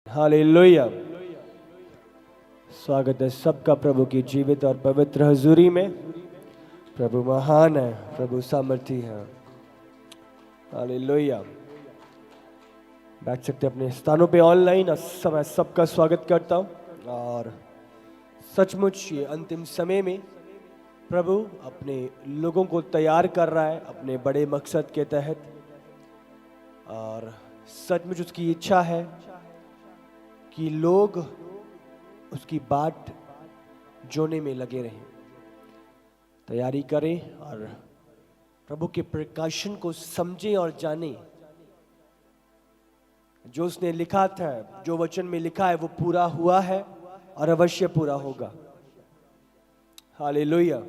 Hallelujah. स्वागत है सबका प्रभु की जीवित और पवित्र हजूरी में। प्रभु महान है, प्रभु सामर्थी है। हालेलुया। बैठ सकते अपने स्थानों पे ऑनलाइन। मैं सबका स्वागत करता हूँ और सचमुच ये अंतिम समय में प्रभु अपने लोगों को तैयार कर रहा है अपने बड़े मकसद के तहत, और सचमुच उसकी इच्छा है कि लोग उसकी बात जोने में लगे रहें, तैयारी करें और प्रभु के प्रकाशन को समझें और जानें। जो उसने लिखा था, जो वचन में लिखा है वो पूरा हुआ है और अवश्य पूरा होगा। हालेलुया।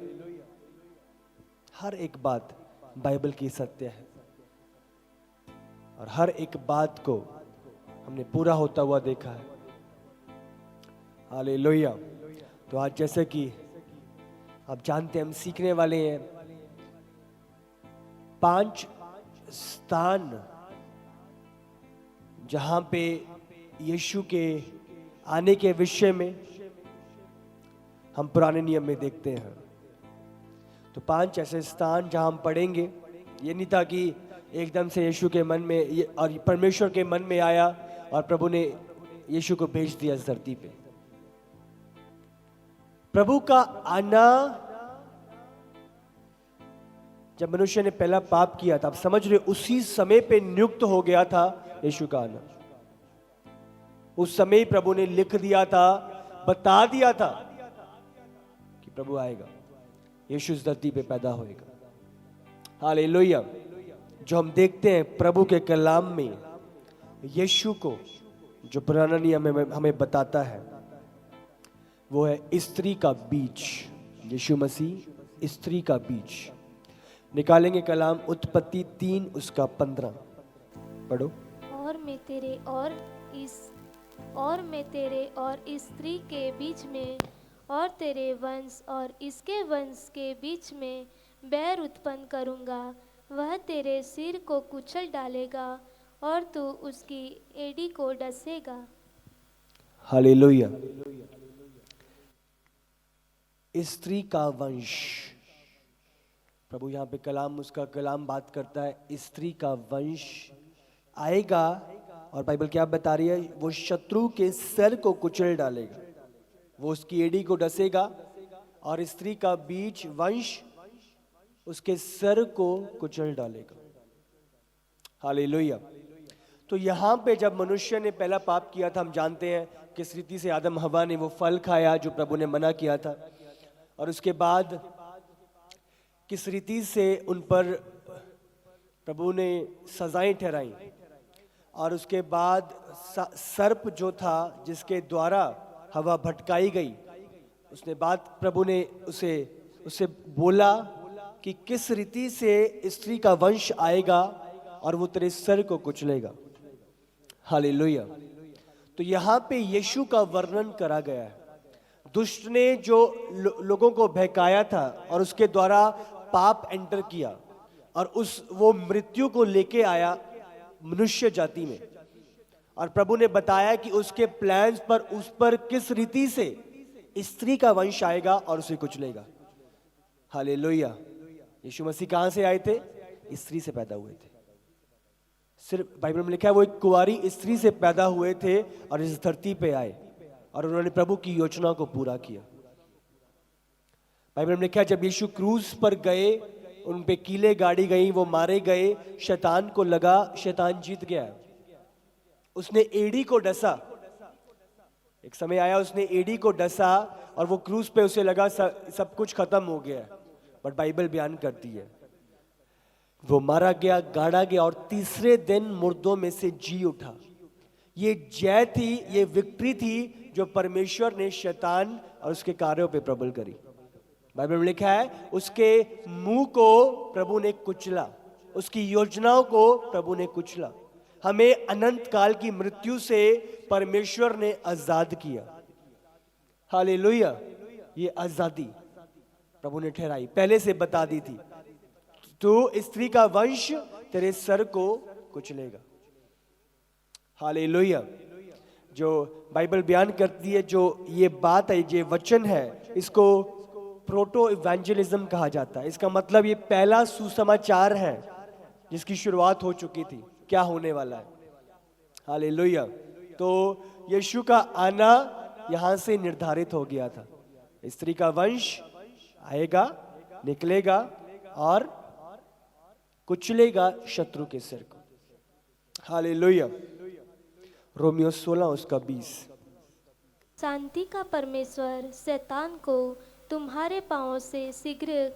हर एक बात बाइबल की सत्य है और हर एक बात को हमने पूरा होता हुआ देखा है। हालेलुया। तो आज जैसे कि आप जानते हैं, हम सीखने वाले हैं 5 स्थान जहां पे यीशु के आने के विषय में हम पुराने नियम में देखते हैं। तो 5 ऐसे स्थान जहां हम पढ़ेंगे। ये नहीं था कि एकदम से यीशु के मन में और परमेश्वर के मन में आया और प्रभु ने यीशु को भेज दिया इस धरती पे। प्रभु का आना, जब मनुष्य ने पहला पाप किया था, आप समझ रहे, उसी समय पे नियुक्त हो गया था यीशु का आना। उस समय प्रभु ने लिख दिया था, बता दिया था कि प्रभु आएगा, यीशु इस धरती पे पैदा होएगा। हालेलुया। जो हम देखते हैं प्रभु के कलाम में, यीशु को जो पुराना नियम हमें बताता है वो है स्त्री का बीज। यीशु मसीह स्त्री का बीज। निकालेंगे कलाम उत्पत्ति 3 उसका 15। पढ़ो। और मैं तेरे और इस स्त्री के बीच में और तेरे वंश और इसके वंश के बीच में बैर उत्पन्न करूंगा। वह तेरे सिर को कुचल डालेगा और तू उसकी एड़ी को डसेगा। हालेलुया। स्त्री का वंश, प्रभु यहाँ पे उसका कलाम बात करता है। स्त्री का वंश आएगा और बाइबल क्या बता रही है? वो शत्रु के सर को कुचल डालेगा, वो उसकी एड़ी को डसेगा और स्त्री का बीज वंश उसके सर को कुचल डालेगा। हालेलुया। तो यहाँ पे जब मनुष्य ने पहला पाप किया था, हम जानते हैं किस रीति से आदम हवा ने वो फल खाया जो प्रभु ने मना किया था, और उसके बाद किस रीति से उन पर प्रभु ने सजाएं ठहराई, और उसके बाद सर्प जो था जिसके द्वारा हवा भटकाई गई, उसने बात प्रभु ने उसे बोला कि किस रीति से स्त्री का वंश आएगा और वो तेरे सर को कुचलेगा। हालेलुया। तो यहाँ पे यीशु का वर्णन करा गया है। दुष्ट ने जो लोगों को बहकाया था और उसके द्वारा पाप एंटर किया और वो मृत्यु को लेके आया मनुष्य जाति में, और प्रभु ने बताया कि उसके प्लान्स पर उस पर किस रीति से स्त्री का वंश आएगा और उसे कुचलेगा। हालेलुया। यीशु मसीह कहां से आए थे? स्त्री से पैदा हुए थे। सिर्फ बाइबल में लिखा है वो एक कुंवारी स्त्री से पैदा हुए थे और इस धरती पे आए और उन्होंने प्रभु की योजना को पूरा किया। बाइबल में लिखा है जब यीशु क्रूस पर गए, उन पे कीलें गाड़ी गई, वो मारे गए, शैतान को लगा, शैतान जीत गया। उसने एड़ी को डसा। एक समय आया उसने एड़ी को डसा और वो क्रूस पे उसे लगा सब कुछ खत्म हो गया। बट बाइबल बयान करती है वो मारा गया, गाड़ा गया और तीसरे दिन मुर्दों में से जी उठा। ये जय थी, ये विक्ट्री थी जो परमेश्वर ने शैतान और उसके कार्यों पे प्रबल करी। बाइबल में लिखा है उसके मुंह को प्रभु ने कुचला, उसकी योजनाओं को प्रभु ने कुचला। हमें अनंत काल की मृत्यु से परमेश्वर ने आजाद किया। हालेलुया। ये आजादी प्रभु ने ठहराई, पहले से बता दी थी। तो स्त्री का वंश तेरे सर को कुचलेगा। हालेलुया। जो बाइबल बयान करती है, जो ये बात है, ये वचन है, इसको प्रोटो इवेंजलिज्म कहा जाता है। इसका मतलब ये पहला सुसमाचार है जिसकी शुरुआत हो चुकी थी, क्या होने वाला है। हालेलुया। तो यीशु का आना यहां से निर्धारित हो गया था। स्त्री का वंश आएगा, निकलेगा और कुचलेगा शत्रु के सिर को। हालेलुया। रोमियो 16 उसका 20। शांति का परमेश्वर शैतान को तुम्हारे पांवों से शीघ्र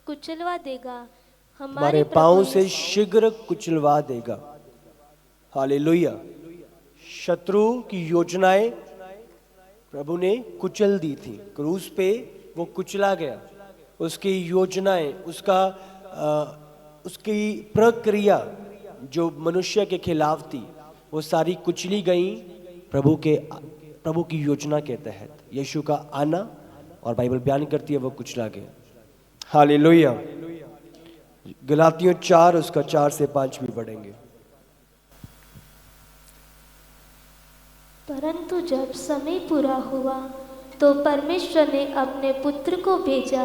कुचलवा देगा। हमारे पांव से शीघ्र कुचलवा देगा। हालेलुया। शत्रु की योजनाएं प्रभु ने कुचल दी थी, क्रूस पे वो कुचला गया। उसकी योजनाएं, उसकी प्रक्रिया जो मनुष्य के खिलाफ थी, वो सारी कुचली गई प्रभु की योजना के तहत। यीशु का आना, और बाइबल बयान करती है, वो कुचला गया। हालेलुया। गलातियों 4 उसका 4 से 5 भी पढ़ेंगे। परंतु जब समय पूरा हुआ तो परमेश्वर ने अपने पुत्र को भेजा,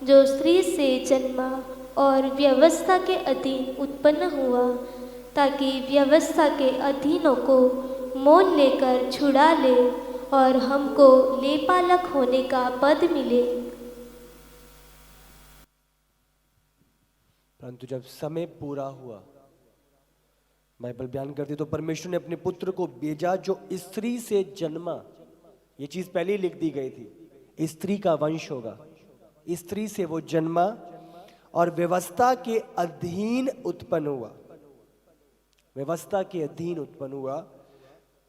जो स्त्री से जन्मा और व्यवस्था के अधीन उत्पन्न हुआ, ताकि व्यवस्था के अधीनों को मोल लेकर छुड़ा ले और हमको लेपालक होने का पद मिले। परंतु जब समय पूरा हुआ, बाइबल बयान करती तो परमेश्वर ने अपने पुत्र को भेजा जो स्त्री से जन्मा। ये चीज पहले ही लिख दी गई थी, स्त्री का वंश होगा। स्त्री से वो जन्मा और व्यवस्था के अधीन उत्पन्न हुआ। व्यवस्था के अधीन उत्पन्न हुआ,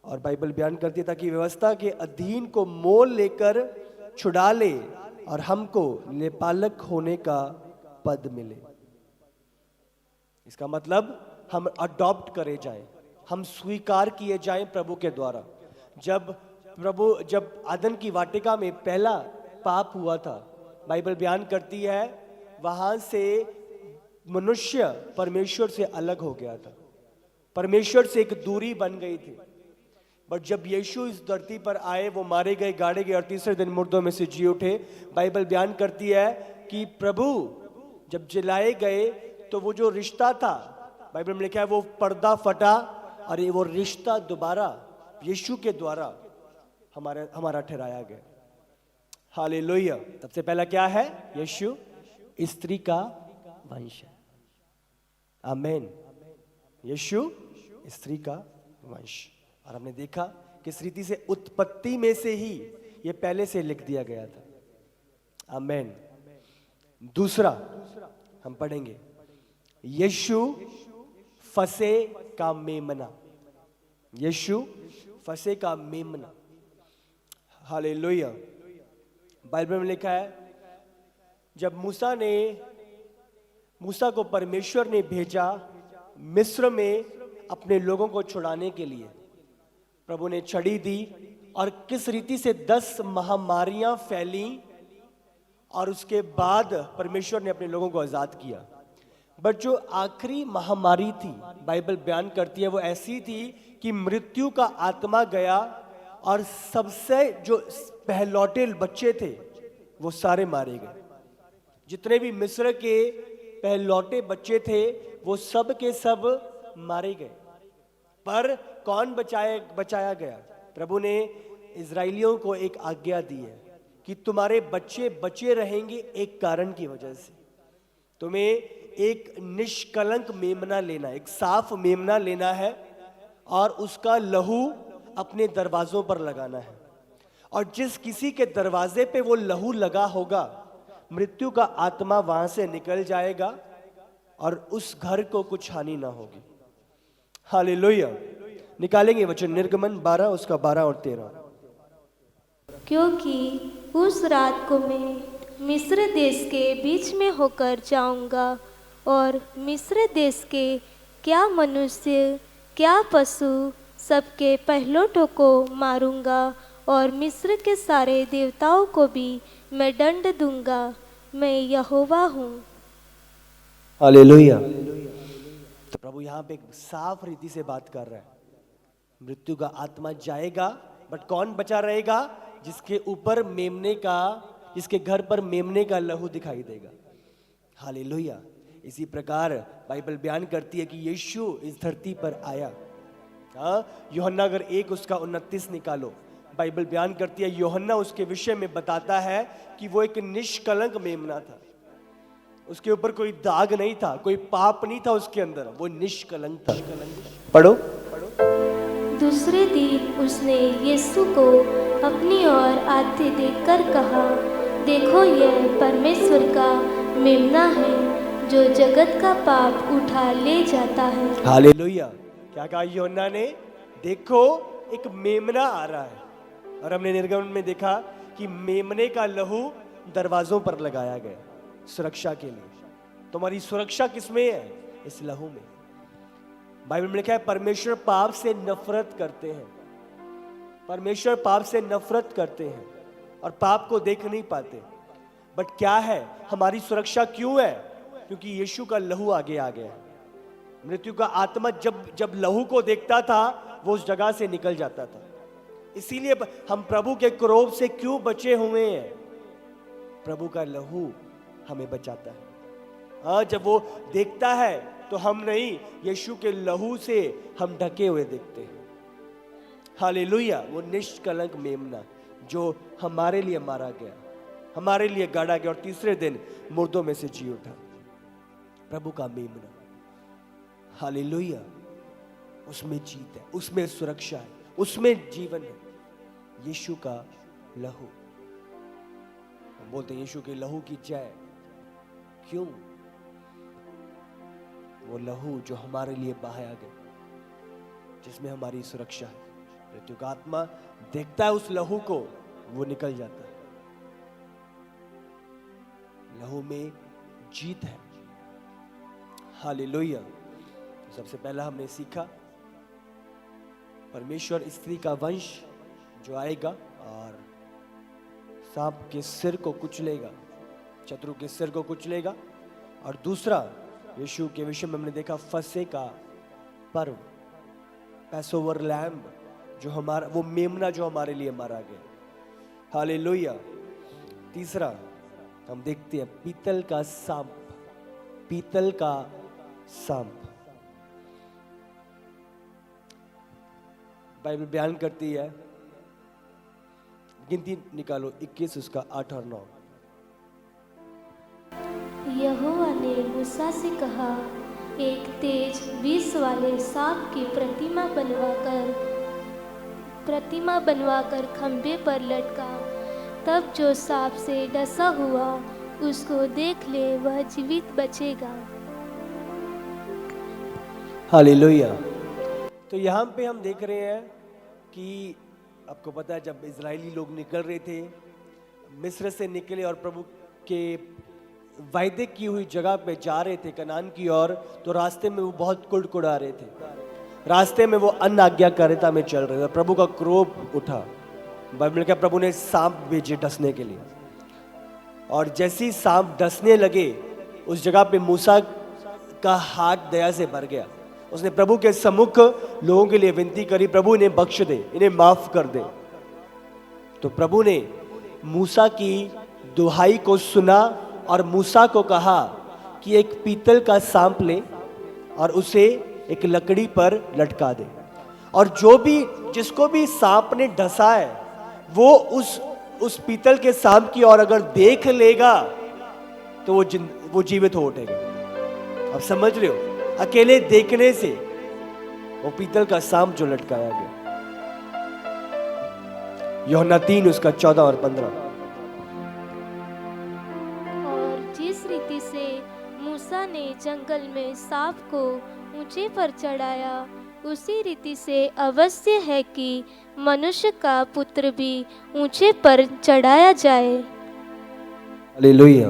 और बाइबल बयान करती है ताकि व्यवस्था के अधीन को मोल लेकर छुड़ा ले और हमको लेपालक होने का पद मिले। इसका मतलब हम अडॉप्ट करे जाएं, हम स्वीकार किए जाएं प्रभु के द्वारा। जब आदम की वाटिका में पहला पाप हुआ था, बाइबल बयान करती है वहां से मनुष्य परमेश्वर से अलग हो गया था, परमेश्वर से एक दूरी बन गई थी। बट जब यीशु इस धरती पर आए, वो मारे गए, गाड़े गए और तीसरे दिन मुर्दों में से जी उठे। बाइबल बयान करती है कि प्रभु जब जिलाए गए तो वो जो रिश्ता था, बाइबल में लिखा है, वो पर्दा फटा और वो रिश्ता दोबारा यीशु के द्वारा हमारा ठहराया गया। हालेलुया। सबसे पहला क्या है? यीशु स्त्री का वंश है। आमीन। यीशु स्त्री का वंश। और हमने देखा कि इस रीति से उत्पत्ति में से ही ये पहले से लिख दिया गया था। आमीन। दूसरा हम पढ़ेंगे, यीशु फसे का मेमना। यीशु फसे का मेमना। हालेलुया। बाइबल में लिखा है, जब मूसा को परमेश्वर ने भेजा मिस्र में अपने लोगों को छुड़ाने के लिए, प्रभु ने छड़ी दी और किस रीति से 10 महामारियां फैली और उसके बाद परमेश्वर ने अपने लोगों को आजाद किया। बट जो आखिरी महामारी थी, बाइबल बयान करती है, वो ऐसी थी कि मृत्यु का आत्मा गया और सबसे जो पहलौठे बच्चे थे वो सारे मारे गए। जितने भी मिस्र के पहलौठे बच्चे थे वो सब के सब मारे गए। पर कौन बचाया गया? प्रभु ने इजराइलियों को एक आज्ञा दी है कि तुम्हारे बच्चे बचे रहेंगे एक कारण की वजह से। तुम्हें एक निष्कलंक मेमना लेना, एक साफ मेमना लेना है और उसका लहू अपने दरवाजों पर लगाना है। और जिस किसी के दरवाजे पे वो लहू लगा होगा, मृत्यु का आत्मा वहां से निकल जाएगा और उस घर को कुछ हानि ना होगी। हालेलुया। निकालेंगे वचन निर्गमन 12 उसका 12 और 13। क्योंकि उस रात को मैं मिस्र देश के बीच में होकर जाऊंगा और मिस्र देश के क्या मनुष्य क्या पशु सबके पहलौठों को मारूंगा और मिस्र के सारे देवताओं को भी मैं दंड दूंगा। मैं यहोवा हूँ। हालेलुया। तो प्रभु यहाँ पे एक साफ रीति से बात कर रहा है मृत्यु का आत्मा जाएगा, बट कौन बचा रहेगा? जिसके ऊपर मेमने का, जिसके घर पर मेमने का लहू दिखाई देगा। हालेलुया। इसी प्रकार बाइबल बयान करती है कि यीशु इस धरती पर आया। यूहन्ना अगर 1 उसका 29 निकालो, बाइबल बयान करती है, यूहन्ना उसके विषय में बताता है कि वो एक निष्कलंक मेमना था। उसके ऊपर कोई दाग नहीं था, कोई पाप नहीं था उसके अंदर, वो निष्कलंक था। पढ़ो। दूसरे दिन उसने यीशु को अपनी ओर आते देखकर कहा, देखो यह परमेश्वर का मेमना है जो जगत का पाप उठा ले जाता है। हालेलुया। क्या कहा यूहन्ना ने? देखो एक मेमना आ रहा है। और हमने निर्गमन में देखा कि मेमने का लहू दरवाजों पर लगाया गया सुरक्षा के लिए। तुम्हारी सुरक्षा किसमें है? इस लहू में। बाइबल में लिखा है परमेश्वर पाप से नफरत करते हैं। परमेश्वर पाप से नफरत करते हैं और पाप को देख नहीं पाते। बट क्या है, हमारी सुरक्षा क्यों है? क्योंकि यीशु का लहू आगे आ गया है। मृत्यु का आत्मा जब लहू को देखता था वो उस जगह से निकल जाता था। इसीलिए हम प्रभु के क्रोध से क्यों बचे हुए हैं? प्रभु का लहू हमें बचाता है। हाँ, जब वो देखता है तो हम नहीं, यीशु के लहू से हम ढके हुए देखते हैं। हालेलुया। वो निष्कलंक मेमना जो हमारे लिए मारा गया, हमारे लिए गाड़ा गया और तीसरे दिन मुर्दों में से जी उठा। प्रभु का मेमना। हालेलुया। उसमें जीत है, उसमें सुरक्षा है, उसमें जीवन है। यीशु का लहू। हम बोलते हैं यीशु के लहू की जय। क्यों? वो लहू जो हमारे लिए बहाया गया, जिसमें हमारी सुरक्षा है। मृत्यु का आत्मा देखता है उस लहू को, वो निकल जाता है। लहू में जीत है। हालेलुया। सबसे पहला हमने सीखा परमेश्वर स्त्री का वंश जो आएगा और सांप के सिर को कुचलेगा, शत्रु के सिर को कुचलेगा। और दूसरा, यीशु के विषय में हमने देखा फसह का पर्व, पैसोवर लैम्ब जो हमारा, वो मेमना जो हमारे लिए मारा गया। हालेलुया। तीसरा हम देखते हैं पीतल का सांप। पीतल का सांप। बाइबल बयान करती है, गिनती निकालो 21 उसका 8 और 9। यहोवा ने मूसा से कहा, एक तेज विष वाले सांप की प्रतिमा बनवाकर खंभे पर लटका। तब जो सांप से डसा हुआ उसको देख ले, वह जीवित बचेगा। हालेलुया। तो यहाँ पे हम देख रहे हैं कि आपको पता है जब इजरायली लोग निकल रहे थे, मिस्र से निकले और प्रभु के वायदे की हुई जगह पे जा रहे थे कनान की ओर, तो रास्ते में वो बहुत कुड़कुड़ा रहे थे। रास्ते में वो अनाज्ञाकारिता में चल रहे थे। प्रभु का क्रोध उठा। बाइबल में क्या, प्रभु ने सांप भेजे डसने के लिए। और जैसे ही सांप डसने लगे, उस जगह पे मूसा का हाथ दया से भर गया। उसने प्रभु के सम्मुख लोगों के लिए विनती करी, प्रभु इन्हें बख्श दे, इन्हें माफ कर दे। तो प्रभु ने मूसा की दुहाई को सुना और मूसा को कहा कि एक पीतल का सांप ले और उसे एक लकड़ी पर लटका दे, और जो भी, जिसको भी सांप ने डसा है, वो उस पीतल के सांप की ओर अगर देख लेगा तो वो जीवित हो उठेगा। अब समझ रहे हो, अकेले देखने से वो पीतल का सांप जो लटकाया गया। यूहन्ना 3 उसका 14 और 15। और जिस रीति से मूसा ने जंगल में सांप को ऊंचे पर चढ़ाया, उसी रीति से अवश्य है कि मनुष्य का पुत्र भी ऊंचे पर चढ़ाया जाए, हालेलुया,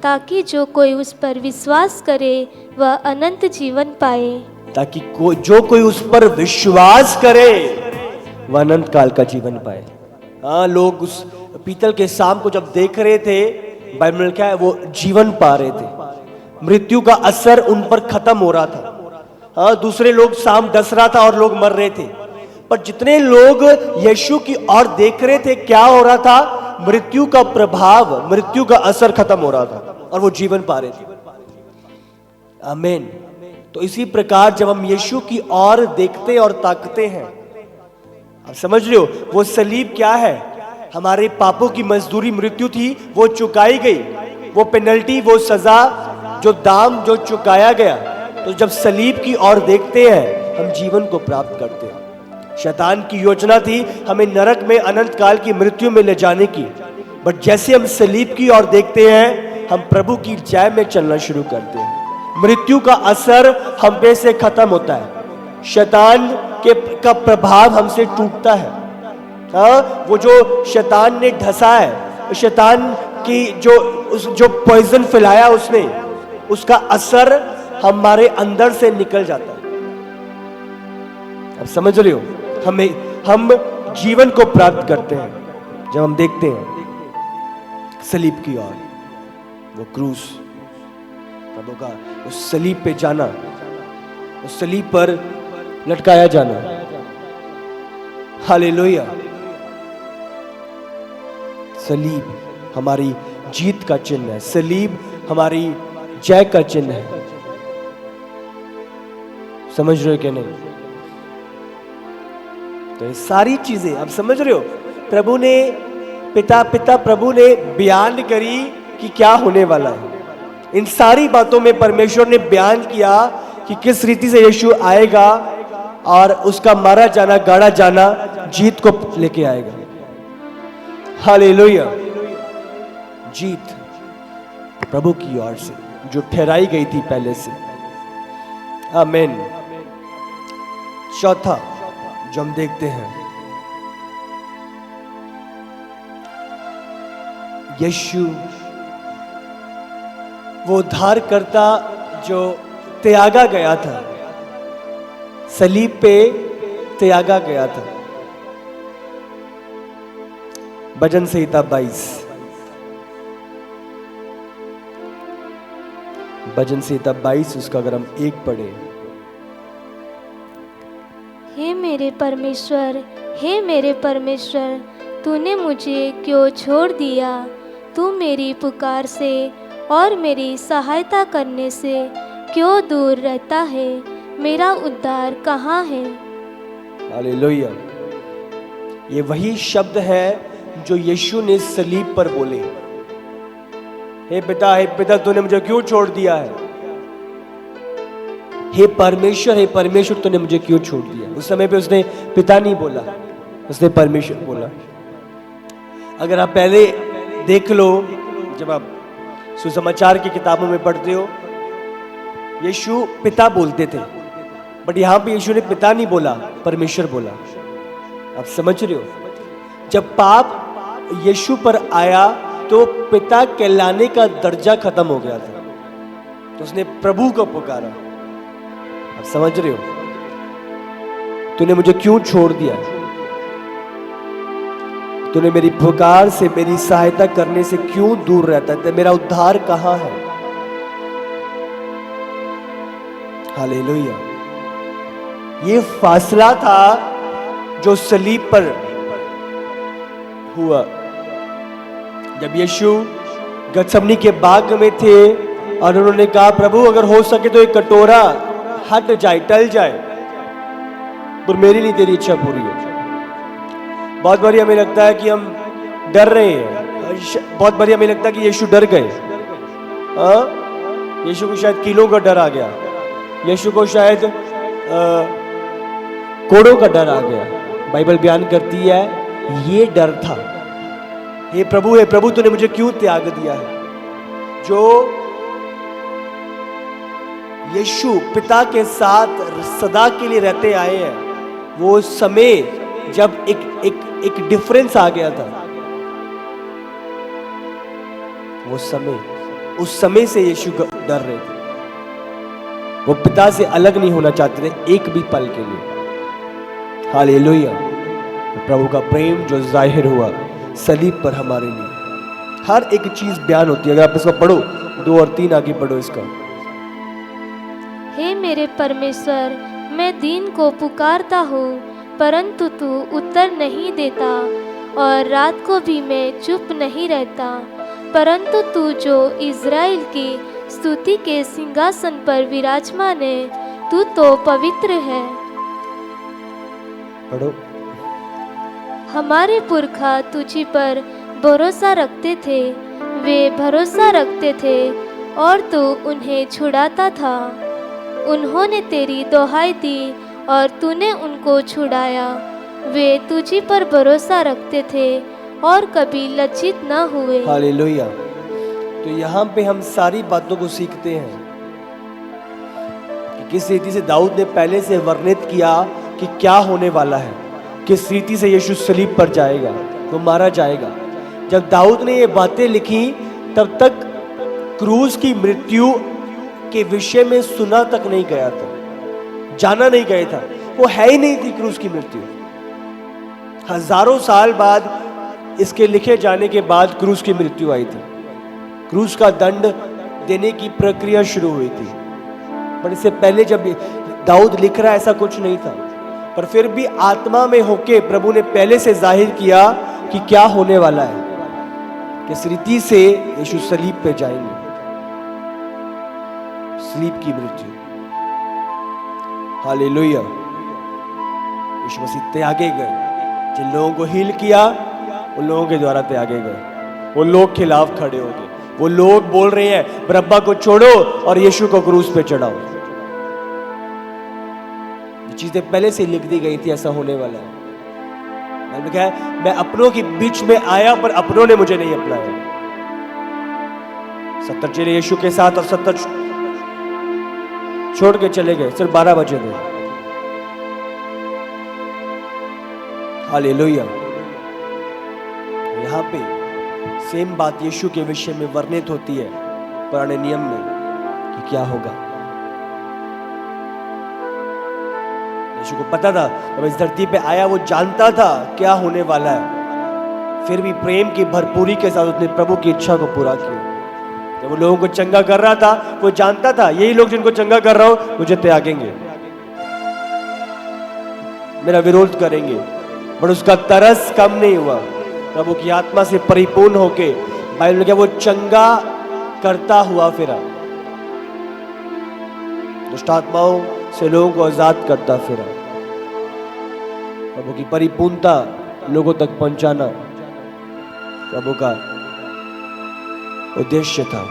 ताकि जो कोई उस पर विश्वास करे वह अनंत जीवन पाए। ताकि जो कोई उस पर विश्वास करे वह अनंत काल का जीवन पाए। हाँ, लोग उस पीतल के सांप को जब देख रहे थे, बाइबल में क्या है, वो जीवन पा रहे थे। मृत्यु का असर उन पर खत्म हो रहा था। हाँ, दूसरे लोग सांप डस रहा था और लोग मर रहे थे, पर जितने लोग यीशु की ओर देख रहे थे, क्या हो रहा था? मृत्यु का प्रभाव, मृत्यु का असर खत्म हो रहा था और वो जीवन पा रहे थे। आमीन। तो इसी प्रकार जब हम यीशु की ओर देखते और ताकते हैं, आप समझ रहे हो, वो सलीब क्या है? हमारे पापों की मजदूरी मृत्यु थी, वो चुकाई गई। वो पेनल्टी, वो सजा, जो दाम जो चुकाया गया। तो जब सलीब की ओर देखते हैं, हम जीवन को प्राप्त करते हैं। शैतान की योजना थी हमें नरक में अनंत काल की मृत्यु में ले जाने की, बट जैसे हम सलीब की ओर देखते हैं, हम प्रभु की जय में चलना शुरू करते हैं। मृत्यु का असर हम पे से खत्म होता है, शैतान का प्रभाव हमसे टूटता है। हाँ, वो जो शैतान ने ढसा है, शैतान की जो पॉइजन फैलाया उसने, उसका असर हमारे अंदर से निकल जाता है। अब समझ रहे हो, हम जीवन को प्राप्त करते हैं जब हम देखते हैं सलीब की ओर, वो क्रूस, प्रभु का उस सलीब पे जाना, उस सलीब पर लटकाया जाना। हालेलुया। सलीब हमारी जीत का चिन्ह है, सलीब हमारी जय का चिन्ह है। समझ रहे हो कि नहीं? तो ये सारी चीजें आप समझ रहे हो, प्रभु ने पिता प्रभु ने बयान करी कि क्या होने वाला है। इन सारी बातों में परमेश्वर ने बयान किया कि किस रीति से यीशु आएगा और उसका मारा जाना, गाड़ा जाना जीत को लेके आएगा। हालेलुया। जीत प्रभु की ओर से जो ठहराई गई थी पहले से। आमीन। चौथा जो हम देखते हैं, यीशु वो उद्धारकर्ता जो त्यागा गया था, सलीब पे त्यागा गया था। भजन संहिता 22, भजन संहिता 22 उसका अगर हम 1 पढ़े। हे मेरे परमेश्वर, तूने मुझे क्यों छोड़ दिया? तू मेरी पुकार से और मेरी सहायता करने से क्यों दूर रहता है? मेरा उद्धार कहाँ है? हालेलुया। ये वही शब्द है जो यीशु ने सलीब पर बोले, हे पिता तूने मुझे क्यों छोड़ दिया है? हे परमेश्वर तूने मुझे क्यों छोड़ दिया? उस समय पे उसने पिता नहीं बोला, उसने परमेश्वर बोला। अगर आप पहले देख लो, जब आप सुसमाचार की किताबों में पढ़ते हो, यीशु पिता बोलते थे, बट यहां पे यीशु ने पिता नहीं बोला, परमेश्वर बोला। आप समझ रहे हो? जब पाप यीशु पर आया तो पिता कहलाने का दर्जा खत्म हो गया था, तो उसने प्रभु को पुकारा। आप समझ रहे हो? तूने मुझे क्यों छोड़ दिया? तूने मेरी पुकार से, मेरी सहायता करने से क्यों दूर रहता है? मेरा उद्धार कहाँ है? हालेलुया। ये फासला था जो सलीब पर हुआ। जब यीशु गत्समनी के बाग में थे और उन्होंने कहा, प्रभु अगर हो सके तो एक कटोरा हट जाए, टल जाए, पर मेरी नहीं तेरी इच्छा पूरी हो। बहुत बारी हमें लगता है कि हम डर रहे हैं, बहुत बारी हमें लगता है कि यीशु डर गए। यीशु को शायद कीलों का डर आ गया, यीशु को शायद कोड़ों का डर आ गया। बाइबल बयान करती है ये डर था। हे प्रभु तूने मुझे क्यों त्याग दिया है? जो यीशु पिता के साथ सदा के लिए रहते आए हैं, वो समय जब एक डिफरेंस आ गया था, वो समय, उस समय से यीशु डर रहे थे। वो पिता से अलग नहीं होना चाहते थे एक भी पल के लिए। हालेलुया। प्रभु का प्रेम जो जाहिर हुआ सलीब पर हमारे लिए, हर एक चीज बयान होती है। अगर आप इसको पढ़ो, 2 और 3 आगे पढ़ो इसका। हे मेरे परमेश्वर, मैं दीन को पुकारता हूँ, परंतु तू उत्तर नहीं देता, और रात को भी मैं चुप नहीं रहता। परंतु तू जो इज़राइल की स्तुति के सिंहासन पर विराजमान है, तू तो पवित्र है। पढ़ो। हमारे पुरखा तुझी पर भरोसा रखते थे, वे भरोसा रखते थे और तू उन्हें छुड़ाता था। उन्होंने तेरी दोहाई दी और तूने उनको छुड़ाया। वे तुझी पर भरोसा रखते थे और कभी लज्जित न हुए। हालेलुया। तो यहाँ पे हम सारी बातों को सीखते हैं कि किस रीति से दाऊद ने पहले से वर्णित किया कि क्या होने वाला है, किस रीति से यीशु सलीब पर जाएगा, वो मारा जाएगा। जब दाऊद ने ये बातें लिखी तब तक क्रूस की मृत्यु के विषय में सुना तक नहीं गया था, जाना नहीं गया था, वो है ही नहीं थी क्रूस की मृत्यु। हजारों साल बाद इसके लिखे जाने के बाद क्रूस की मृत्यु आई थी, क्रूस का दंड देने की प्रक्रिया शुरू हुई थी। पर इससे पहले जब दाऊद लिख रहा ऐसा कुछ नहीं था, पर फिर भी आत्मा में होके प्रभु ने पहले से जाहिर किया कि क्या होने वाला है, किस रीति से यीशु सलीब पे जाएंगे, सलीब की मृत्यु। हालेलुया। यीशु मसीह त्यागे गए, जिन लोगों को हील किया उन लोगों के द्वारा त्यागे गए। वो लोग खिलाफ खड़े हो गए, वो लोग बोल रहे हैं बरअब्बा को छोड़ो और यीशु को क्रूस पे चढ़ाओ। ये चीजें पहले से लिख दी गई थी, ऐसा होने वाला है। मैंने लिखा है मैं अपनों के बीच में आया पर अपनों ने मुझे नहीं अपनाया। 70 चेले यीशु के साथ और 70 छोड़ के चले गए, सिर्फ 12 बचे थे। हालेलुया। यहाँ पे सेम बात यीशु के विषय में वर्णित होती है पुराने नियम में कि क्या होगा। यीशु को पता था जब इस धरती पे आया, वो जानता था क्या होने वाला है, फिर भी प्रेम की भरपूरी के साथ उसने प्रभु की इच्छा को पूरा किया। जब वो लोगों को चंगा कर रहा था, वो जानता था यही लोग जिनको चंगा कर रहा हूं मुझे त्यागेंगे, मेरा विरोध करेंगे, पर उसका तरस कम नहीं हुआ। प्रभु की आत्मा से परिपूर्ण होके बाइबल में क्या वो चंगा करता हुआ फिरा, दुष्ट आत्माओं से लोगों को आजाद करता फिरा। प्रभु की परिपूर्णता लोगों तक पहुंचाना प्रभु का उद्देश्य था।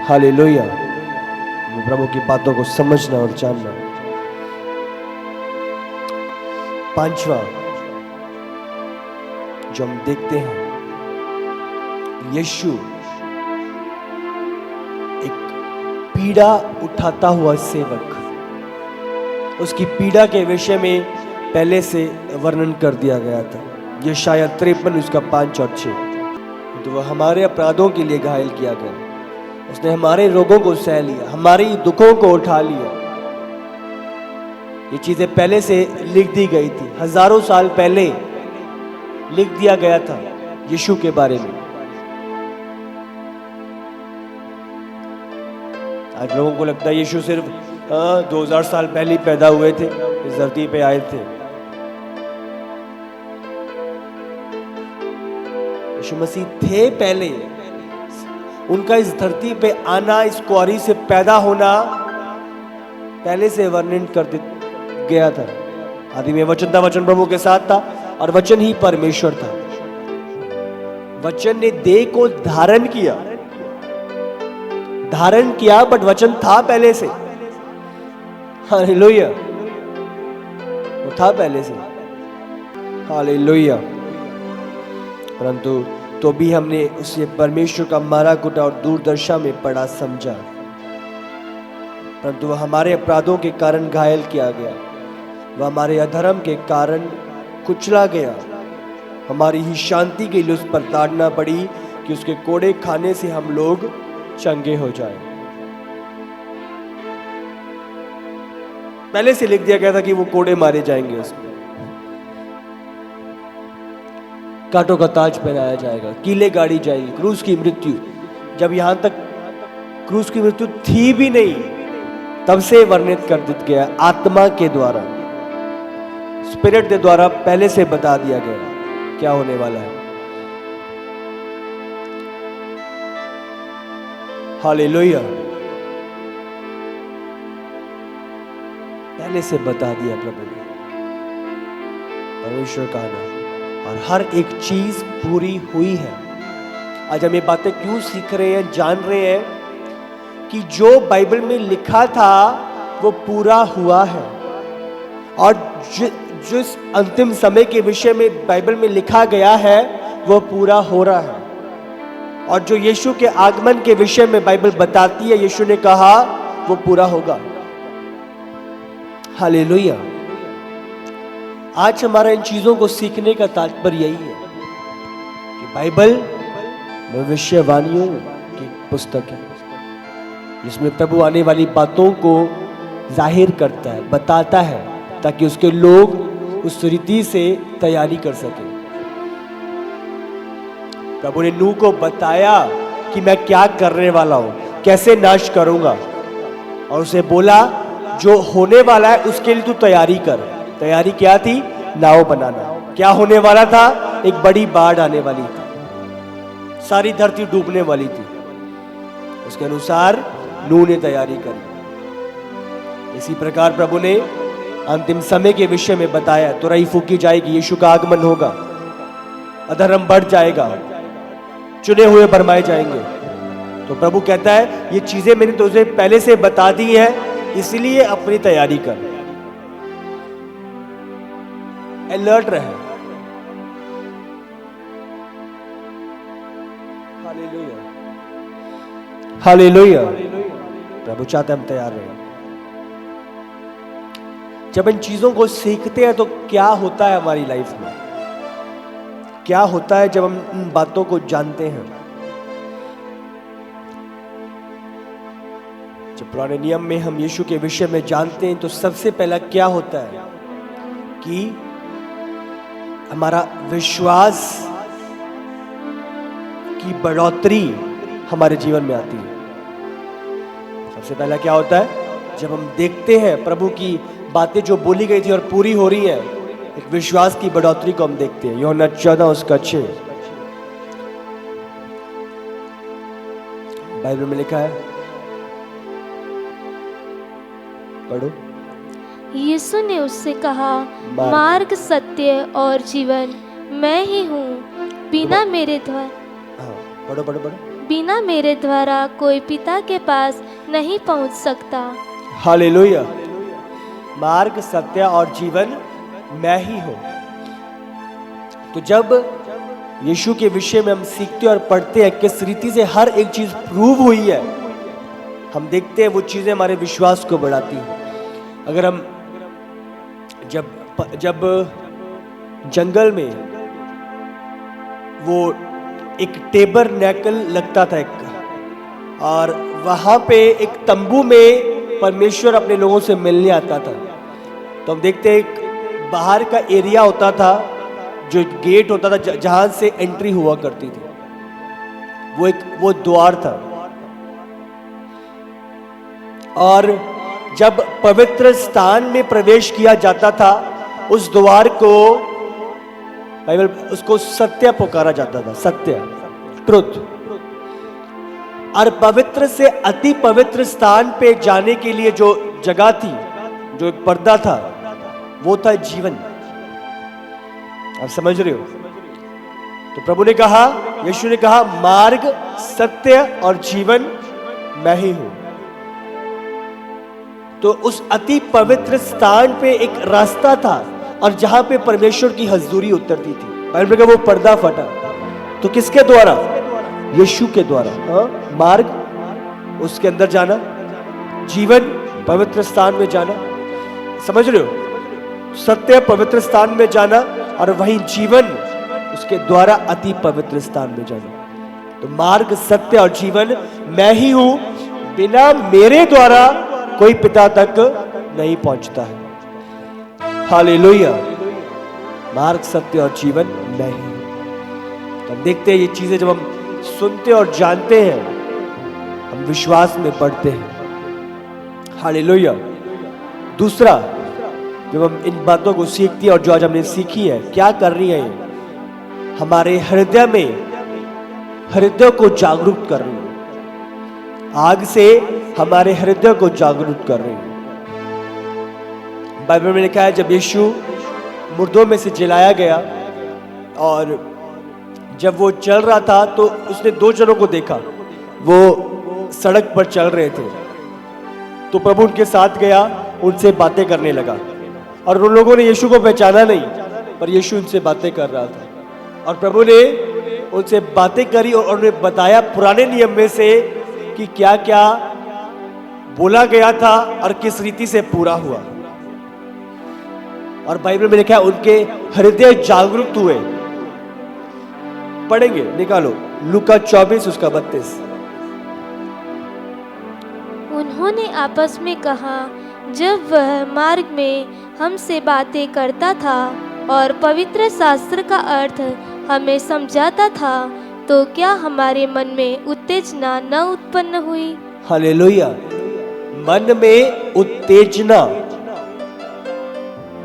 हालेलुया। प्रभु की बातों को समझना और जानना। पांचवा जो हम देखते हैं, यीशु एक पीड़ा उठाता हुआ सेवक, उसकी पीड़ा के विषय में पहले से वर्णन कर दिया गया था। ये शायद 53 उसका 5 और 6। तो वह हमारे अपराधों के लिए घायल किया गया, उसने हमारे रोगों को सह लिया, हमारी दुखों को उठा लिया। ये चीजें पहले से लिख दी गई थी, हजारों साल पहले लिख दिया गया था यीशु के बारे में। आज लोगों को लगता है यीशु सिर्फ 2000 साल पहले पैदा हुए थे, इस धरती पे आए थे। यीशु मसीह थे पहले, उनका इस धरती पे आना, इस कुआरी से पैदा होना पहले से वर्णन कर गया था। आदि में वचन था, वचन प्रभु के साथ था और वचन ही परमेश्वर था। वचन ने देह को धारण किया, बट वचन था पहले से। हालेलुया, वो था पहले से। हालेलुया। परंतु तो भी हमने उसे परमेश्वर का मारा कुटा और दूरदर्शा में पड़ा समझा। परंतु वह हमारे अपराधों के कारण घायल किया गया, वह हमारे अधर्म के कारण कुचला गया। हमारी ही शांति के लिए उस पर ताड़ना पड़ी कि उसके कोड़े खाने से हम लोग चंगे हो जाए। पहले से लिख दिया गया था कि वो कोड़े मारे जाएंगे, उसको कांटों का ताज पहनाया जाएगा, कीले गाड़ी जाएगी। क्रूस की मृत्यु, जब यहां तक क्रूस की मृत्यु थी भी नहीं, तब से वर्णित कर दिया गया आत्मा के द्वारा। स्पिरिट के द्वारा पहले से बता दिया गया क्या होने वाला है। हालेलुया, पहले से बता दिया प्रभु ने, परमेश्वर का नाम, और हर एक चीज पूरी हुई है। आज हम ये बातें क्यों सीख रहे हैं, जान रहे हैं कि जो बाइबल में लिखा था वो पूरा हुआ है, और जिस अंतिम समय के विषय में बाइबल में लिखा गया है वो पूरा हो रहा है। और जो यीशु के आगमन के विषय में बाइबल बताती है, यीशु ने कहा वो पूरा होगा। हालेलुया। आज हमारा इन चीजों को सीखने का तात्पर्य यही है कि बाइबल भविष्यवाणियों की पुस्तक है, जिसमें प्रभु आने वाली बातों को जाहिर करता है, बताता है, ताकि उसके लोग उस रीति से तैयारी कर सके। प्रभु ने नूह को बताया कि मैं क्या करने वाला हूं, कैसे नाश करूंगा, और उसे बोला जो होने वाला है उसके लिए तू तैयारी कर। तैयारी क्या थी? नाव बनाना। क्या होने वाला था? एक बड़ी बाढ़ आने वाली थी, सारी धरती डूबने वाली थी। उसके अनुसार नूह ने तैयारी करी। इसी प्रकार प्रभु ने अंतिम समय के विषय में बताया, तुरही फूकी जाएगी, यीशु का आगमन होगा, अधर्म बढ़ जाएगा, चुने हुए भरमाए जाएंगे। तो प्रभु कहता है ये चीजें मैंने तुझे पहले से बता दी है, इसलिए अपनी तैयारी कर, अलर्ट रहे। Hallelujah, hallelujah. प्रभु चाहता है हम तैयार रहें। जब इन चीजों को सीखते हैं तो क्या होता है हमारी लाइफ में, क्या होता है जब हम इन बातों को जानते हैं। जब पुराने नियम में हम यीशु के विषय में जानते हैं तो सबसे पहला क्या होता है कि हमारा विश्वास की बढ़ोतरी हमारे जीवन में आती है। सबसे पहला क्या होता है? जब हम देखते हैं प्रभु की बातें जो बोली गई थी और पूरी हो रही है, एक विश्वास की बढ़ोतरी को हम देखते हैं। यूहन्ना 14 उसका 6 बाइबल में लिखा है, पढ़ो। यीशु ने उससे कहा, मार्ग, सत्य और जीवन मैं ही हूँ। बिना मेरे द्वारा, पढ़ो पढ़ो पढ़ो, बिना मेरे द्वारा कोई पिता के पास नहीं पहुँच सकता। हालेलुया। मार्ग, सत्य और जीवन मैं ही हूं। तो जब यीशु के विषय में हम सीखते और पढ़ते हैं किस रीति से हर एक चीज प्रूव हुई है, हम देखते हैं वो चीजें हमारे विश्वास को बढ़ाती हैं। अगर हम जब जंगल में वो एक टेबरनेकल लगता था और वहां पे एक तंबू में परमेश्वर अपने लोगों से मिलने आता था, तो हम देखते हैं एक बाहर का एरिया होता था, जो गेट होता था जहां से एंट्री हुआ करती थी, वो द्वार था। और जब पवित्र स्थान में प्रवेश किया जाता था, उस द्वार को बाइबल उसको सत्य पुकारा जाता था, सत्य, ट्रुथ। और पवित्र से अति पवित्र स्थान पे जाने के लिए जो जगह थी, जो एक पर्दा था, वो था जीवन। आप समझ रहे हो? तो प्रभु ने कहा, यीशु ने कहा, मार्ग, सत्य और जीवन मैं ही हूं। तो उस अति पवित्र स्थान पे एक रास्ता था और जहां पे परमेश्वर की हजूरी उतरती थी। बाइबल का वो पर्दा फटा, तो किसके द्वारा? यीशु के द्वारा। हाँ, मार्ग, उसके अंदर जाना, जीवन, पवित्र स्थान में जाना। समझ रहे हो? सत्य, पवित्र स्थान में जाना, और वहीं जीवन, उसके द्वारा अति पवित्र स्थान में जाना। तो मार्ग, सत्य और जीवन मैं ही हूं, बिना मेरे द्वारा कोई पिता तक नहीं पहुंचता है। हालेलुया। मार्ग, सत्य और जीवन मैं ही हूं। तो हम देखते हैं ये चीजें जब हम सुनते और जानते हैं, हम विश्वास में बढ़ते हैं। हालेलुया। दूसरा, जब हम इन बातों को सीखती है और जो आज हमने सीखी है, क्या कर रही है ये? हमारे हृदय को जागरूक कर रही है। आग से हमारे हृदय को जागरूक कर रही है। बाइबल में लिखा है जब यीशु मुर्दों में से जिलाया गया और जब वो चल रहा था तो उसने दो जनों को देखा। वो सड़क पर चल रहे थे तो प्रभु उनके साथ गया, उनसे बातें करने लगा और उन लोगों ने यीशु को पहचाना नहीं, पर यीशु उनसे बातें कर रहा था और प्रभु ने उनसे बातें करी और उन्हें बताया पुराने नियम में से कि क्या क्या बोला गया था और किस रीति से पूरा हुआ। और बाइबल में लिखा है उनके हृदय जागरूक हुए। पढ़ेंगे, निकालो लूका 24 उसका 32। उन्होंने आपस में कहा, जब वह मार्ग में हमसे बातें करता था और पवित्र शास्त्र का अर्थ हमें समझाता था, तो क्या हमारे मन में उत्तेजना न उत्पन्न हुई? हालेलुया। मन में उत्तेजना।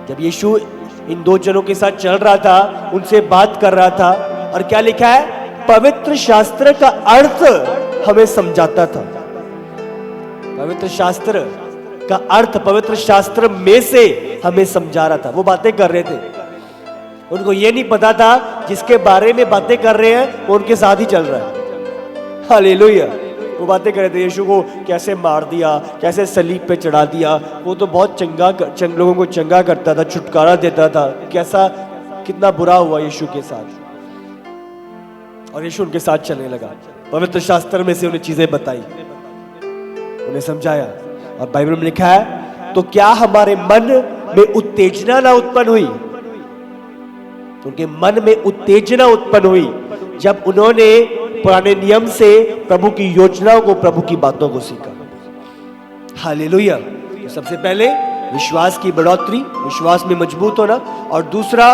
जब यीशु इन दो जनों के साथ चल रहा था, उनसे बात कर रहा था और क्या लिखा है? पवित्र शास्त्र का अर्थ हमें समझाता था। पवित्र शास्त्र का अर्थ पवित्र शास्त्र में से हमें समझा रहा था। वो बातें कर रहे थे, उनको ये नहीं पता था जिसके बारे में बातें कर रहे हैं वो उनके साथ ही चल रहा है। हालेलुया। वो बातें कर रहे थे यीशु को कैसे मार दिया, कैसे सलीब पे चढ़ा दिया। वो तो बहुत लोगों को चंगा करता था, छुटकारा देता था। कैसा कितना बुरा हुआ यीशु के साथ। और यीशु उनके साथ चलने लगा, पवित्र शास्त्र में से उन्हें चीजें बताई, उन्हें समझाया। और बाइबल में लिखा है तो क्या हमारे मन में उत्तेजना ना उत्पन्न हुई? उनके मन में उत्तेजना उत्पन्न हुई जब उन्होंने पुराने नियम से प्रभु की योजनाओं को, प्रभु की बातों को सीखा। हालेलुया। तो सबसे पहले विश्वास की बढ़ोतरी, विश्वास में मजबूत होना, और दूसरा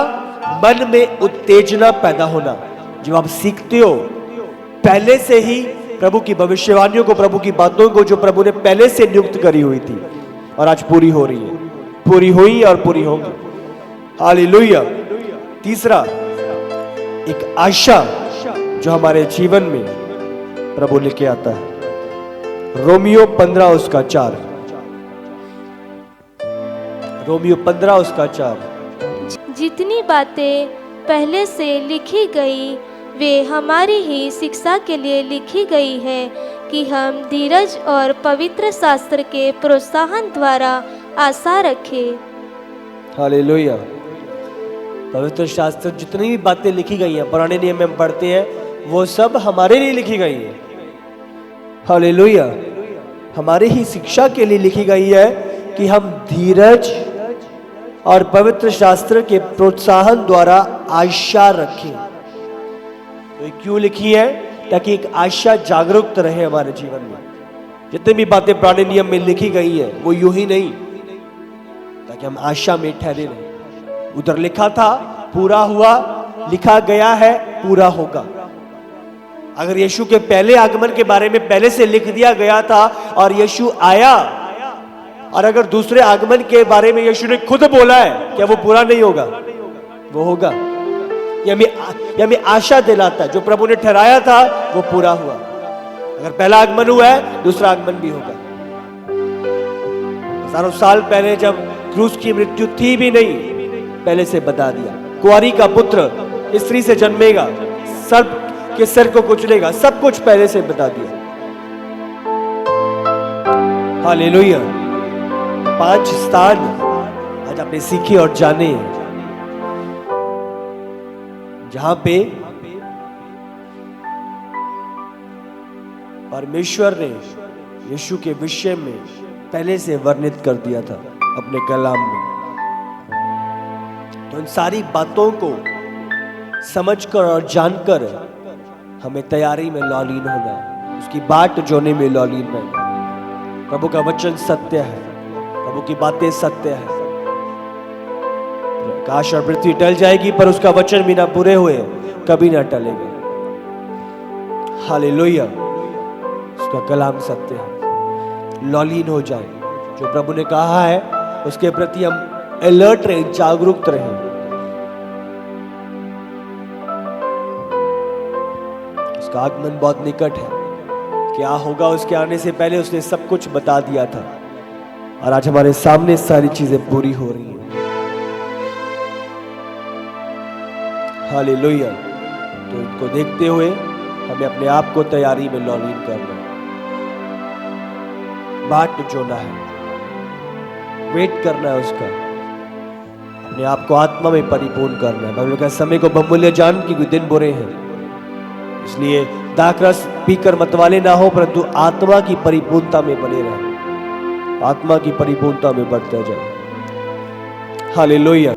मन में उत्तेजना पैदा होना। जब आप सीखते हो पहले से ही प्रभु की भविष्यवाणियों को, प्रभु की बातों को जो प्रभु ने पहले से नियुक्त करी हुई थी और आज पूरी हो रही है, पूरी हुई और पूरी होंगी। हालेलुया। तीसरा, एक आशा जो हमारे जीवन में प्रभु लेके आता है। रोमियो 15 उसका 4। रोमियो 15 उसका 4। जितनी बातें पहले से लिखी गई वे हमारी ही शिक्षा के लिए लिखी गई है कि हम धीरज और पवित्र शास्त्र के प्रोत्साहन द्वारा आशा रखें। हालेलुया। पवित्र शास्त्र जितनी भी बातें लिखी गई हैं, पुराने नियम में हम पढ़ते हैं, वो सब हमारे लिए लिखी गई है। हालेलुया। हमारी ही शिक्षा के लिए लिखी गई है कि हम धीरज और पवित्र शास्त्र के प्रोत्साहन द्वारा आशा रखें। तो क्यों लिखी है? ताकि एक आशा जागरूक रहे हमारे जीवन में। जितनी भी बातें पुराने नियम में लिखी गई है वो यूं ही नहीं, ताकि हम आशा में ठहरे रहे। उधर लिखा था पूरा हुआ, लिखा गया है पूरा होगा। अगर यीशु के पहले आगमन के बारे में पहले से लिख दिया गया था और यीशु आया, और अगर दूसरे आगमन के बारे में यीशु ने खुद बोला है, क्या वो पूरा नहीं होगा? वो होगा। ये हमें आशा दिलाता है, जो प्रभु ने ठहराया था वो पूरा हुआ। अगर पहला आगमन हुआ है, दूसरा आगमन भी होगा। हजारों साल पहले जब क्रूस की मृत्यु थी भी नहीं, पहले से बता दिया। कुंवारी का पुत्र स्त्री से जन्मेगा, सर्प के सिर को कुचलेगा, सब कुछ पहले से बता दिया। हालेलुया। 5 स्थान आज आपने सीखे और जाने जहां पे परमेश्वर ने यीशु के विषय में पहले से वर्णित कर दिया था अपने कलाम में। तो इन सारी बातों को समझकर और जानकर हमें तैयारी में लौलीन होना है, उसकी बाट जोने में लौलीन रहना। प्रभु का वचन सत्य है, प्रभु की बातें सत्य है। आकाश और पृथ्वी टल जाएगी पर उसका वचन बिना पूरे हुए कभी ना टलेगा। हालेलुया। उसका कलाम सत्य है। लौलीन हो जाए, जो प्रभु ने कहा है उसके प्रति हम अलर्ट रहें, जागरूक रहें। उसका आगमन बहुत निकट है। क्या होगा उसके आने से पहले उसने सब कुछ बता दिया था, और आज हमारे सामने सारी चीजें पूरी हो रही हैं। हालेलुया। तो इनको देखते हुए हमें अपने आप को तैयारी में लॉलीन करना है, बाट जोना है, वेट करना है उसका, अपने आप को आत्मा में परिपूर्ण करना है। बाइबल का समय को बहुमूल्य जान क्योंकि दिन बुरे हैं, इसलिए दाखरस पीकर मतवाले ना हो, परंतु आत्मा की परिपूर्णता में बने रहे, आत्मा की परिपूर्णता में बढ़ते जाए। हालेलुया।